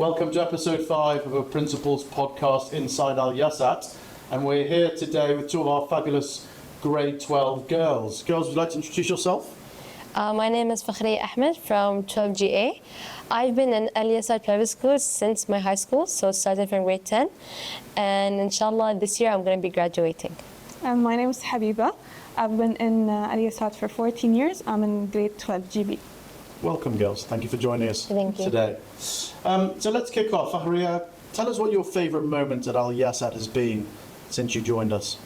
Welcome to episode 5 of a Principals podcast inside Yasat. And we're here today with two of our fabulous grade 12 girls. Girls, would you like to introduce yourself? My name is Fakhariya Ahmed from 12GA. I've been in Yasat private school since my high school, so started from grade 10. And inshallah, this year I'm going to be graduating. My name is Habibah. I've been in Yasat for 14 years. I'm in grade 12 GB. Welcome, girls. Thank you for joining us Thank you. today. So let's kick off. Fakhariya, tell us what your favourite moment at Yasat has been since you joined us.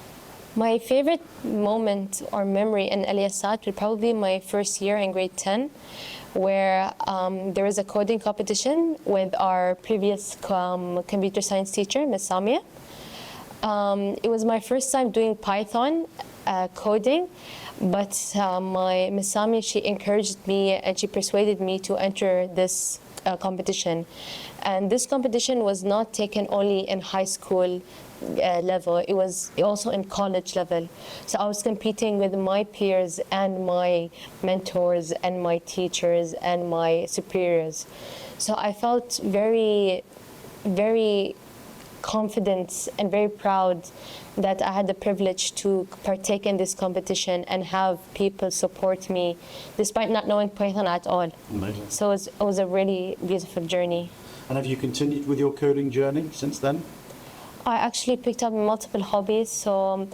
My favorite moment or memory in Yasat would probably be my first year in grade 10, where there was a coding competition with our previous computer science teacher, Ms. Samia. It was my first time doing Python coding, but my Ms. Samia, she encouraged me and she persuaded me to enter this competition. And this competition was not taken only in high school level, it was also in college level. So I was competing with my peers and my mentors and my teachers and my superiors. So I felt very, very confident and very proud that I had the privilege to partake in this competition and have people support me despite not knowing Python at all. Amazing. So it was a really beautiful journey. And have you continued with your coding journey since then? I actually picked up multiple hobbies. So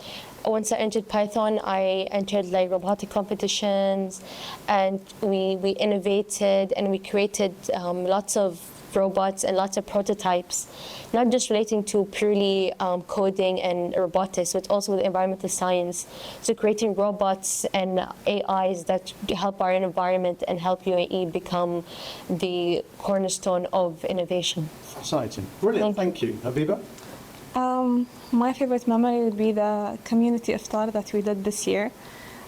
once I entered Python, I entered like robotic competitions, and we innovated and we created lots of robots and lots of prototypes, not just relating to purely coding and robotics, but also with environmental science. So creating robots and AIs that help our environment and help UAE become the cornerstone of innovation. Fascinating. Brilliant. Thank you. Habibah? My favorite memory would be the community iftar that we did this year.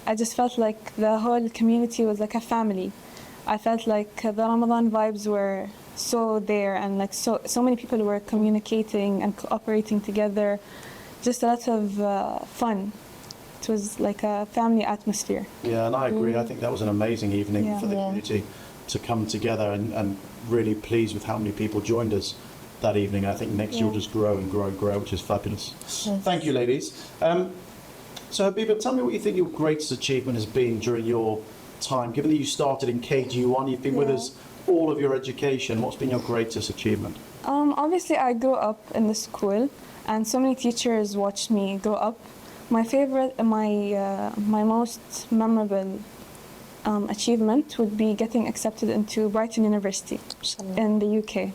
I just felt like the whole community was like a family. I felt like the Ramadan vibes were so there, and like so many people were communicating and cooperating together. Just a lot of fun. It was like a family atmosphere. Yeah, and I agree. I think that was an amazing evening for the community to come together and really pleased with how many people joined us that evening. I think next year will just grow and grow and grow, which is fabulous. Yes. Thank you, ladies. So Habibah, tell me what you think your greatest achievement has been during your time. Given that you started in KG1, you've been with us all of your education. What's been your greatest achievement? Obviously, I grew up in the school, and so many teachers watched me grow up. My favorite, my most memorable achievement would be getting accepted into Brighton University in the UK.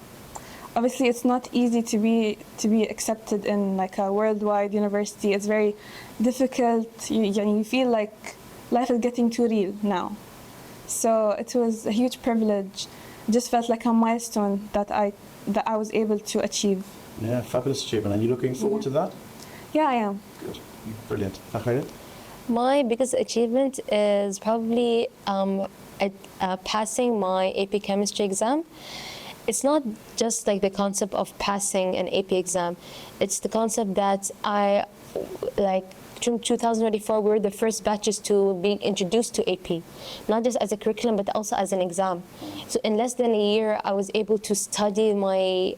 Obviously, it's not easy to be accepted in like a worldwide university. It's very difficult. You feel like life is getting too real now. So it was a huge privilege. Just felt like a milestone that I was able to achieve. Yeah, fabulous achievement. And you looking forward to that? Yeah, I am. Good. Brilliant. Fakhariya? My biggest achievement is probably passing my AP chemistry exam. It's not just like the concept of passing an AP exam. It's the concept that in 2024, we were the first batches to be introduced to AP, not just as a curriculum, but also as an exam. So in less than a year, I was able to study my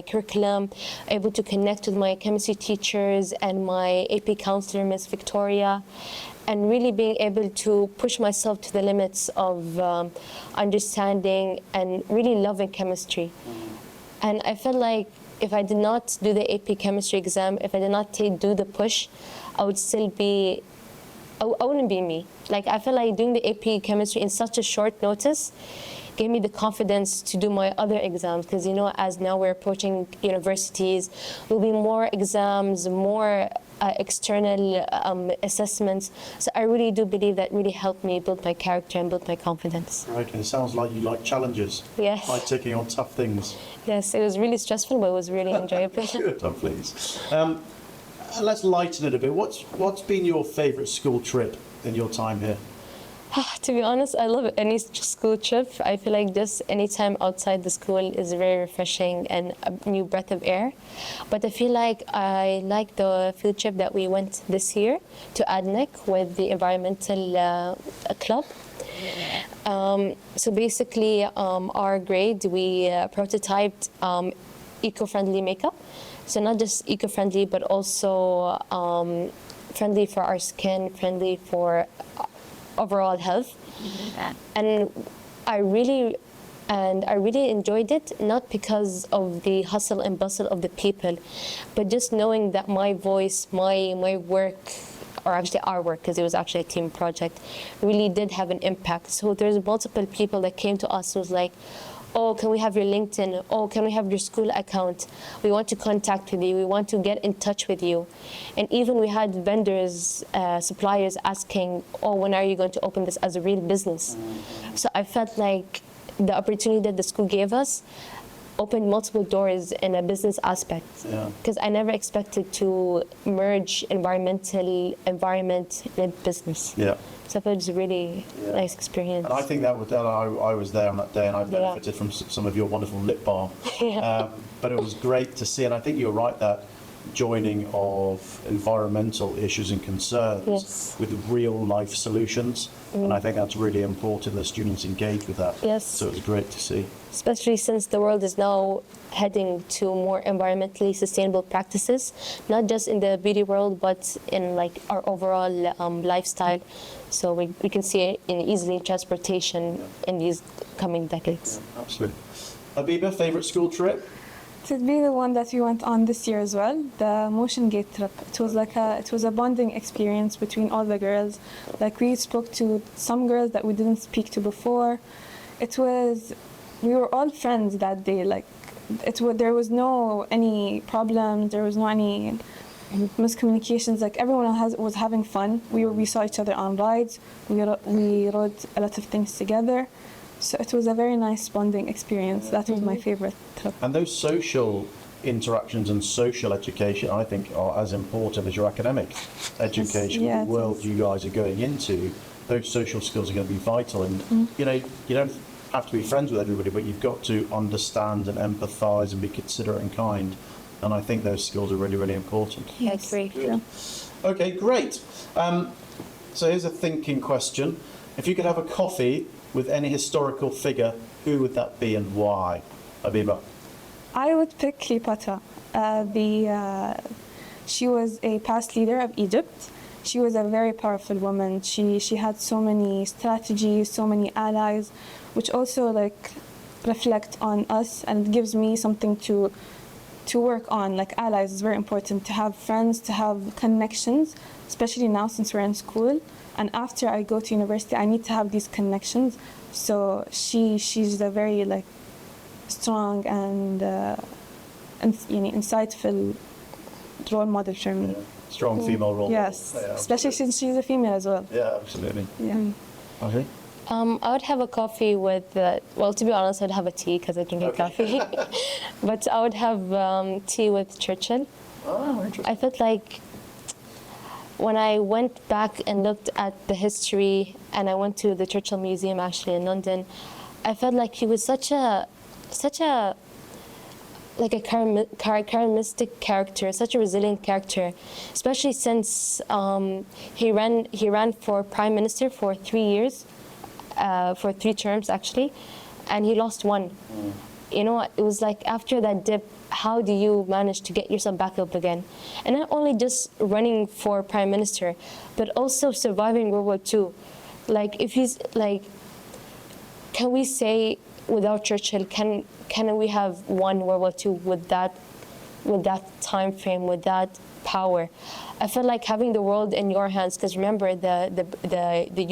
curriculum, able to connect with my chemistry teachers and my AP counselor, Ms. Victoria, and really being able to push myself to the limits of understanding and really loving chemistry. And I felt like if I did not do the AP chemistry exam, if I did not do the push, I would still be, I wouldn't be me. Like, I feel like doing the AP chemistry in such a short notice gave me the confidence to do my other exams, because as now we're approaching universities, there'll be more exams, more external assessments. So I really do believe that really helped me build my character and build my confidence. Right, and it sounds like you like challenges. Yes. Like taking on tough things. Yes, it was really stressful, but it was really enjoyable. Good, oh, please. Let's lighten it a bit. What's been your favourite school trip in your time here? To be honest, I love any school trip. I feel like just any time outside the school is very refreshing and a new breath of air. But I feel like I like the field trip that we went this year to ADNIC with the environmental club. So basically, our grade, we prototyped eco-friendly makeup. So not just eco-friendly, but also friendly for our skin, friendly for overall health. And I really enjoyed it, not because of the hustle and bustle of the people, but just knowing that my voice, my work, or actually our work, because it was actually a team project, really did have an impact. So there's multiple people that came to us who was like, oh, can we have your LinkedIn? Oh, can we have your school account? We want to contact with you. We want to get in touch with you. And even we had vendors, suppliers asking, oh, when are you going to open this as a real business? So I felt like the opportunity that the school gave us opened multiple doors in a business aspect. Because I never expected to merge environment in business. Yeah. So I thought it was a really nice experience. And I think I was there on that day, and I benefited from some of your wonderful lip balm. But it was great to see, and I think you're right that joining of environmental issues and concerns with real life solutions, and I think that's really important that students engage with that. So it was great to see. Especially since the world is now heading to more environmentally sustainable practices, not just in the beauty world, but in like our overall lifestyle. So we can see it easily in transportation in these coming decades. Absolutely. Habibah, favorite school trip? It would be the one that we went on this year as well, the Motion Gate trip. It was a bonding experience between all the girls. Like we spoke to some girls that we didn't speak to before. We were all friends that day. Like there was no any problems. There was no any miscommunications. Like everyone was having fun. We saw each other on rides. We rode a lot of things together. So it was a very nice bonding experience. That was my favorite trip. And those social interactions and social education, I think, are as important as your academic education. The world you guys are going into, those social skills are going to be vital. And you know, you don't have to be friends with everybody, but you've got to understand and empathise and be considerate and kind. And I think those skills are really, really important. I agree. Okay, great. So here's a thinking question. If you could have a coffee with any historical figure, who would that be and why? Habibah. I would pick Cleopatra. She was a past leader of Egypt. She was a very powerful woman. She had so many strategies, so many allies, which also like reflect on us, and it gives me something to work on. Like allies is very important, to have friends, to have connections, especially now since we're in school. And after I go to university, I need to have these connections. So she's a very like strong and insightful role model for me. Strong female role model. Yes, especially since she's a female as well. Yeah, absolutely. Okay. I would have a coffee with, well, to be honest, I'd have a tea because I drink coffee. But I would have tea with Churchill. Oh, interesting. I felt like when I went back and looked at the history, and I went to the Churchill Museum actually in London, I felt like he was such a like a charismatic character, such a resilient character, especially since he ran for prime minister for 3 years, for 3 terms actually, and he lost one. You know, it was like after that dip, how do you manage to get yourself back up again? And not only just running for prime minister, but also surviving World War II. Like, if he's like, can we say without Churchill, can we have won World War II with that time frame, with that power? I felt like having the world in your hands, because remember the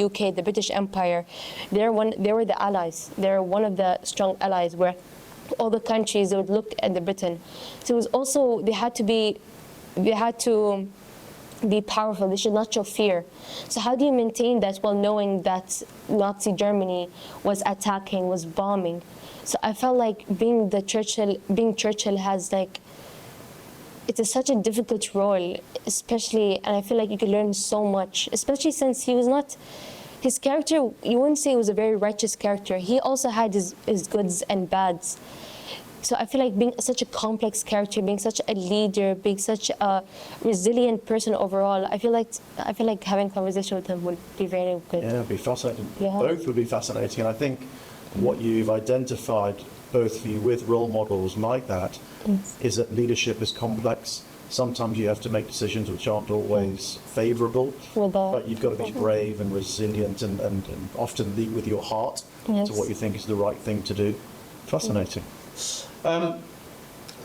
UK, the British Empire, they were the allies. They're one of the strong allies where all the countries would look at the Britain. So it was also they had to be powerful. They should not show fear. So how do you maintain that while knowing that Nazi Germany was attacking, was bombing? So I felt like being Churchill has like, it's such a difficult role, especially, and I feel like you could learn so much, especially since he was not, his character, you wouldn't say it was a very righteous character. He also had his goods and bads. So I feel like being such a complex character, being such a leader, being such a resilient person overall, I feel like having a conversation with him would be very good. Yeah, it'd be fascinating. Yeah. Both would be fascinating. And I think what you've identified, both of you, with role models like that, is that leadership is complex. Sometimes you have to make decisions which aren't always favourable, but you've got to be brave and resilient and often lead with your heart to what you think is the right thing to do. Fascinating.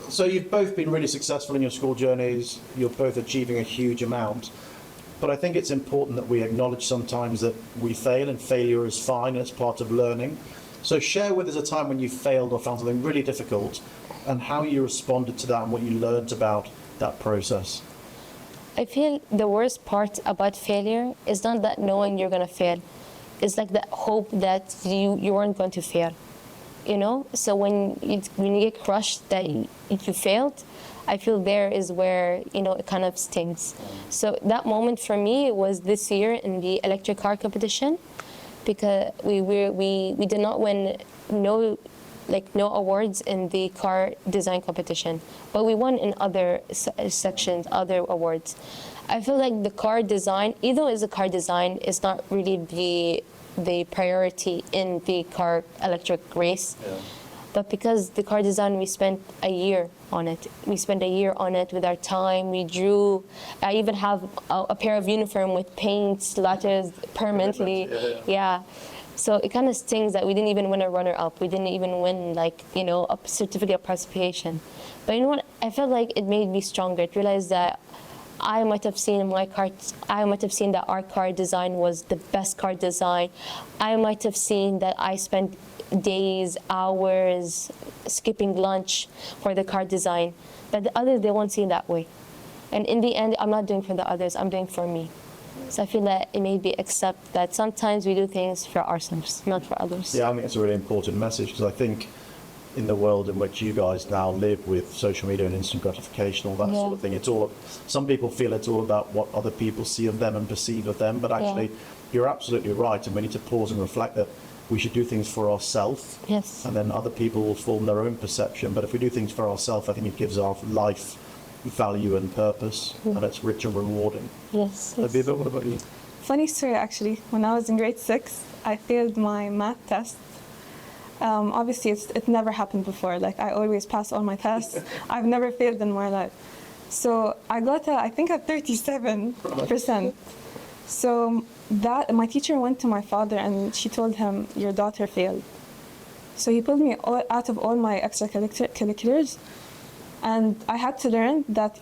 So you've both been really successful in your school journeys. You're both achieving a huge amount. But I think it's important that we acknowledge sometimes that we fail, and failure is fine, and it's part of learning. So share with us a time when you failed or found something really difficult and how you responded to that and what you learned about that process. I feel the worst part about failure is not that knowing you're going to fail. It's like that hope that you weren't going to fail. You know, so when you get crushed that you failed, I feel there is where, you know, it kind of stings. So that moment for me was this year in the electric car competition, because we did not win no awards in the car design competition, but we won in other sections, other awards. I feel like the car design, even though it's a car design, is not really the priority in the car electric race. But because the car design, we spent a year on it. We spent a year on it with our time. We drew. I even have a pair of uniform with paint letters permanently. Yeah. So it kind of stings that we didn't even win a runner-up. We didn't even win, like, you know, a certificate of participation. But you know what? I felt like it made me stronger. I realized that I might have seen that our car design was the best car design. I might have seen that I spent days, hours, skipping lunch for the car design. But the others, they won't see it that way. And in the end, I'm not doing for the others, I'm doing for me. So I feel that it made me accept that sometimes we do things for ourselves, not for others. Yeah, I think it's a really important message, because I think in the world in which you guys now live with social media and instant gratification, all that sort of thing, some people feel it's all about what other people see of them and perceive of them, but actually you're absolutely right, and we need to pause and reflect that we should do things for ourselves, and then other people will form their own perception. But if we do things for ourselves, I think it gives our life value and purpose, and it's rich and rewarding. Yes. Habibah, what about you? Funny story, actually. When I was in grade 6, I failed my math test. Obviously, it never happened before. Like, I always pass all my tests. I've never failed in my life. So I got I think a 37%. So my teacher went to my father and she told him, your daughter failed. So he pulled me out of all my extracurriculars, and I had to learn that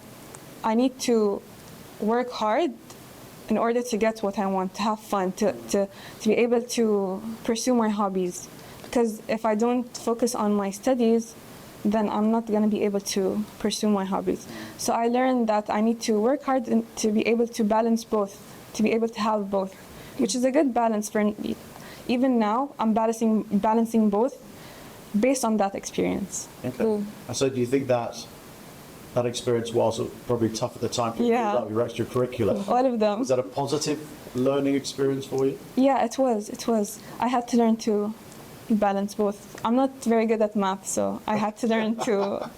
I need to work hard in order to get what I want, to have fun, to be able to pursue my hobbies. Because if I don't focus on my studies, then I'm not going to be able to pursue my hobbies. So I learned that I need to work hard and to be able to balance both, to be able to have both, which is a good balance for me. Even now, I'm balancing both based on that experience. Okay. And so do you think that experience was probably tough at the time for you, like your extracurricular? All of them. Was that a positive learning experience for you? Yeah, it was. I had to learn to balance both. I'm not very good at math, so I had to learn to...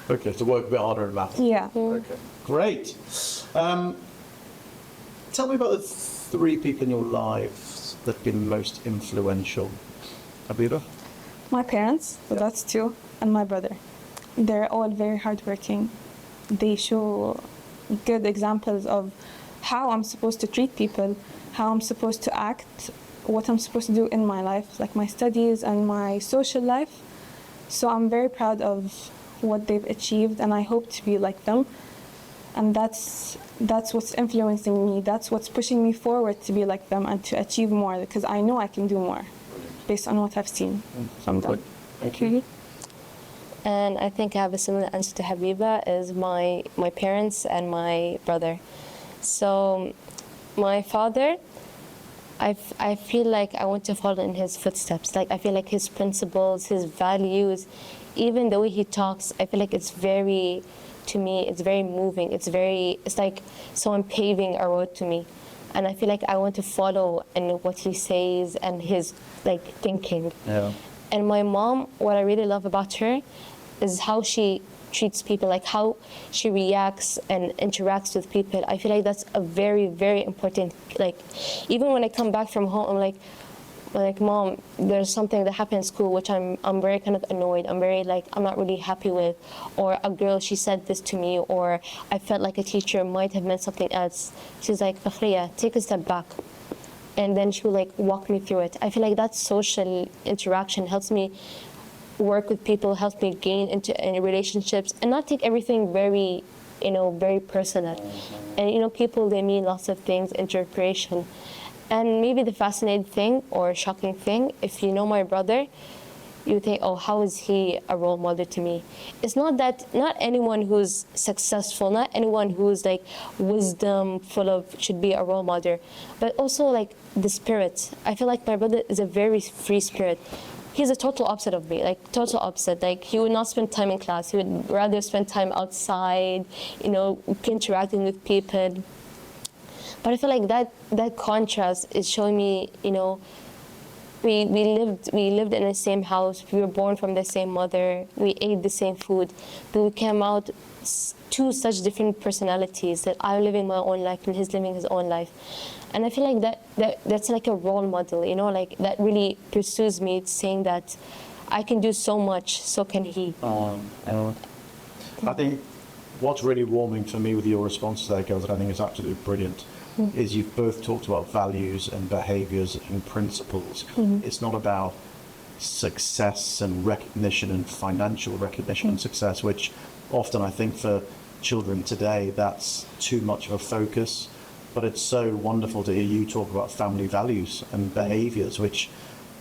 Okay, to work a bit harder in math. Yeah. Okay, great. Tell me about the 3 people in your lives that have been most influential. Habibah? My parents, so that's 2, and my brother. They're all very hardworking. They show good examples of how I'm supposed to treat people, how I'm supposed to act, what I'm supposed to do in my life, like my studies and my social life. So I'm very proud of what they've achieved, and I hope to be like them. And that's what's influencing me. That's what's pushing me forward to be like them and to achieve more, because I know I can do more based on what I've seen from them. Thank you. And I think I have a similar answer to Habibah, is my parents and my brother. So my father, I feel like I want to follow in his footsteps. Like, I feel like his principles, his values, even the way he talks, I feel like it's very moving. It's like someone paving a road to me. And I feel like I want to follow in what he says and his, like, thinking. Yeah. And my mom, what I really love about her is how she treats people, like how she reacts and interacts with people. I feel like that's a very, very important, like, even when I come back from home, I'm like, Mom, there's something that happened in school which I'm very kind of annoyed. I'm not really happy with. Or a girl, she said this to me, or I felt like a teacher might have meant something else. She's like, Fakhariya, take a step back. And then she will like walk me through it. I feel like that social interaction helps me work with people, helps me gain into relationships and not take everything very, very personal. And people, they mean lots of things, interpretation. And maybe the fascinating thing or shocking thing, if you know my brother, you think, oh, how is he a role model to me? It's not anyone who's successful, not anyone who's like wisdom full of should be a role model, but also like the spirit. I feel like my brother is a very free spirit. He's a total opposite of me, like total opposite. Like he would not spend time in class. He would rather spend time outside, interacting with people. But I feel like that contrast is showing me, we lived in the same house. We were born from the same mother. We ate the same food, but we came out two such different personalities. That I'm living my own life and he's living his own life. And I feel like that's like a role model, like that really pursues me, saying that I can do so much, so can he. I think what's really warming for me with your response to that, girls, that I think is absolutely brilliant, is you've both talked about values and behaviors and principles. It's not about success and recognition and financial recognition and success, which often I think for children today, that's too much of a focus. But it's so wonderful to hear you talk about family values and behaviors, which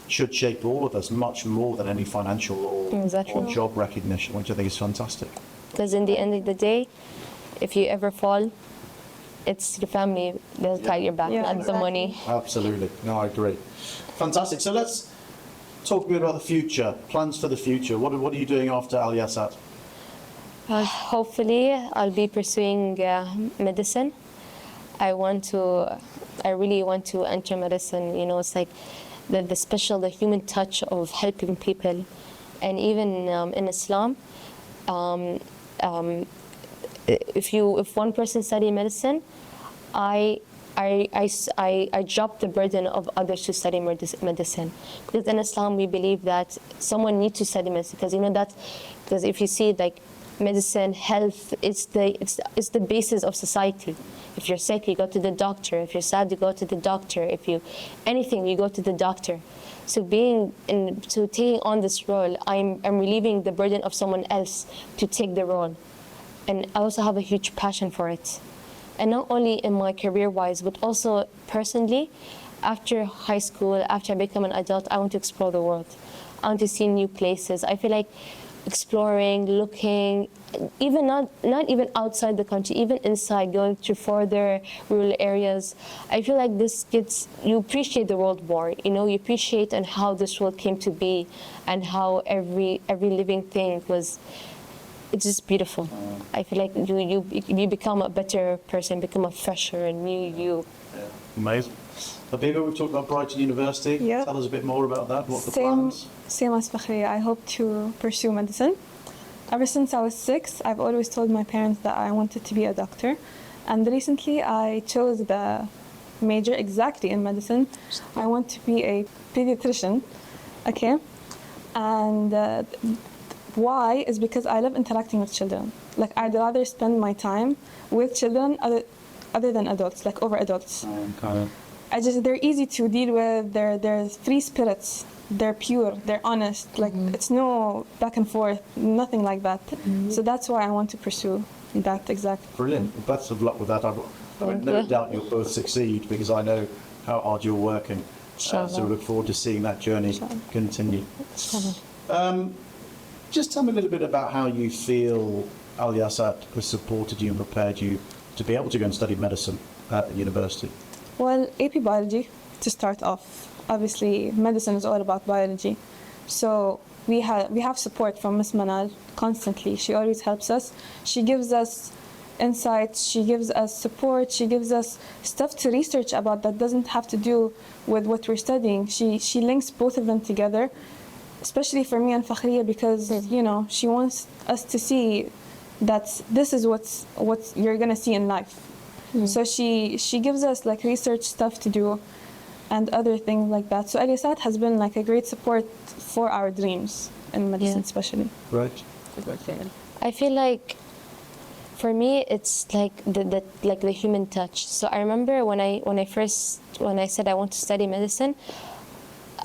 should shape all of us much more than any financial or job recognition, which I think is fantastic. Because in the end of the day, if you ever fall, it's your family that'll guide your back, not the money. Absolutely. No, I agree. Fantastic. So let's talk a bit about the future, plans for the future. What are you doing after Yasat? Hopefully, I'll be pursuing medicine. I really want to enter medicine. It's like the human touch of helping people. And even in Islam, if one person study medicine, I drop the burden of others to study medicine, because in Islam we believe that someone needs to study medicine, because if you see like medicine, health, it's the basis of society. If you're sick, you go to the doctor. If you're sad, you go to the doctor. If you go to the doctor. So taking on this role, I'm relieving the burden of someone else to take the role. And I also have a huge passion for it. And not only in my career-wise, but also personally, after high school, after I become an adult, I want to explore the world. I want to see new places. I feel like exploring, looking, even not even outside the country, even inside, going to further rural areas. I feel like you appreciate the world more. You appreciate and how this world came to be, and how every living thing was. It's just beautiful. I feel like you become a better person, become a fresher and new you. Yeah. Amazing. Habibah, we've talked about Brighton University. Yeah. Tell us a bit more about that. What the plans? Same as Fakhariya. I hope to pursue medicine. Ever since I was 6, I've always told my parents that I wanted to be a doctor. And recently I chose the major exactly in medicine. I want to be a pediatrician. Okay? And why is because I love interacting with children. Like, I'd rather spend my time with children other than adults, like over adults. They're easy to deal with. They're free spirits. They're pure. They're honest. Like, it's no back and forth, nothing like that. So that's why I want to pursue that exactly. Brilliant. Well, best of luck with that. I've no doubt you'll both succeed, because I know how hard you're working. So we look forward to seeing that journey continue. Just tell me a little bit about how you feel Yasat has supported you and prepared you to be able to go and study medicine at university. Well, AP Biology, to start off. Obviously, medicine is all about biology. So we have support from Miss Manal constantly. She always helps us. She gives us insights, she gives us support, she gives us stuff to research about that doesn't have to do with what we're studying. She links both of them together. especially for me and Fakhariya, because you know she wants us to see that this is what you're gonna see in life. So she gives us like research stuff to do and other things like that. So Yasat has been like a great support for our dreams in medicine, especially. Right. I feel like for me it's like the human touch. So I remember when I said I want to study medicine,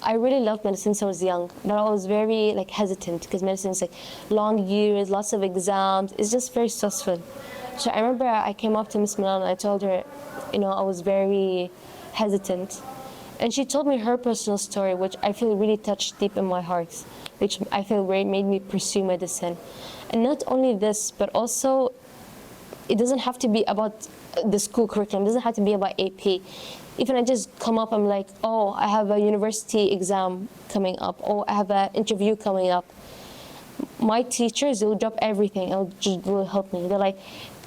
I really loved medicine since I was young, but I was very like hesitant because medicine is like long years, lots of exams. It's just very stressful. So I remember I came up to Miss Milan and I told her, you know, I was very hesitant, and she told me her personal story, which I feel really touched deep in my heart, which I feel really made me pursue medicine. And not only this, but also it doesn't have to be about the school curriculum. It doesn't have to be about AP. Even I just come up, I'm like, oh, I have a university exam coming up. Oh, I have an interview coming up. My teachers, they'll drop everything. Will help me. They're like,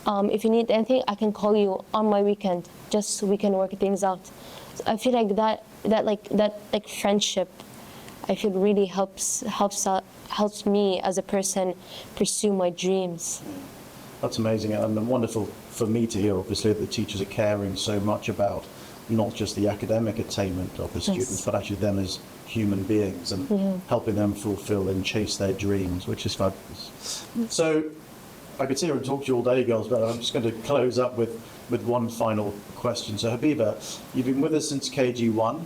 if you need anything, I can call you on my weekend, just so we can work things out. So I feel like that friendship, I feel really helps me as a person pursue my dreams. That's amazing and wonderful for me to hear, obviously, that the teachers are caring so much about not just the academic attainment of the students, but actually them as human beings and helping them fulfill and chase their dreams, which is fabulous. So I could sit here and talk to you all day, girls, but I'm just going to close up with one final question. So Habibah, you've been with us since KG1,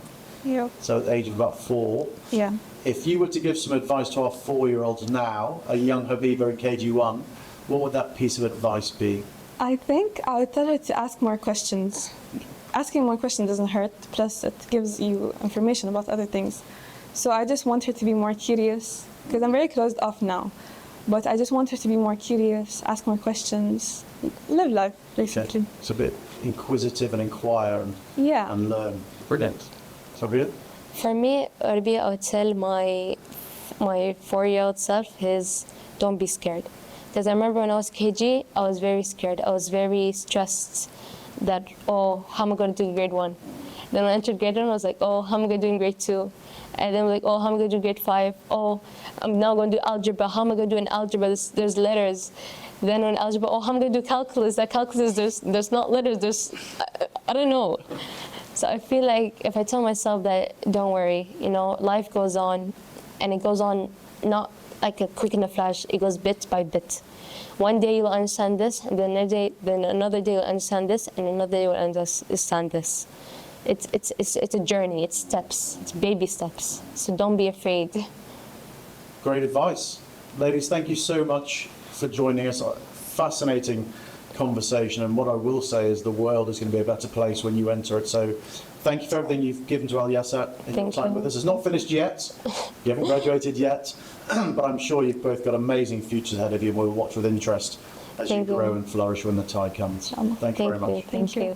so at the age of about 4. Yeah. If you were to give some advice to our 4-year-olds now, a young Habibah in KG1, what would that piece of advice be? I think I would tell her to ask more questions. Asking more questions doesn't hurt, plus it gives you information about other things. So I just want her to be more curious, because I'm very closed off now. But I just want her to be more curious, ask more questions, live life, basically. Okay. It's a bit inquisitive and inquire and learn. Brilliant. Sabria? For me, Rabia, I would tell my 4-year-old self is don't be scared. Because I remember when I was KG, I was very scared. I was very stressed that, oh, how am I going to do grade 1? Then when I entered grade 1, I was like, oh, how am I going to do in grade 2? And then like, oh, how am I going to do grade 5? Oh, I'm now going to do algebra. How am I going to do in algebra? There's letters. Then in algebra, oh, how am I going to do calculus? That calculus, there's not letters. I don't know. So I feel like if I tell myself that, don't worry, you know, life goes on, and it goes on not like a quick in a flash. It goes bit by bit. One day you'll understand this, and then another day you'll understand this, and another day you'll understand this. It's a journey. It's steps. It's baby steps. So don't be afraid. Great advice. Ladies, thank you so much for joining us. Fascinating conversation, and what I will say is the world is going to be a better place when you enter it. So thank you for everything you've given to Yasat in your time with us. It's not finished yet. You haven't graduated yet, but I'm sure you've both got amazing futures ahead of you, and we'll watch with interest as you grow and flourish when the time comes. Thank you very much. Thank you.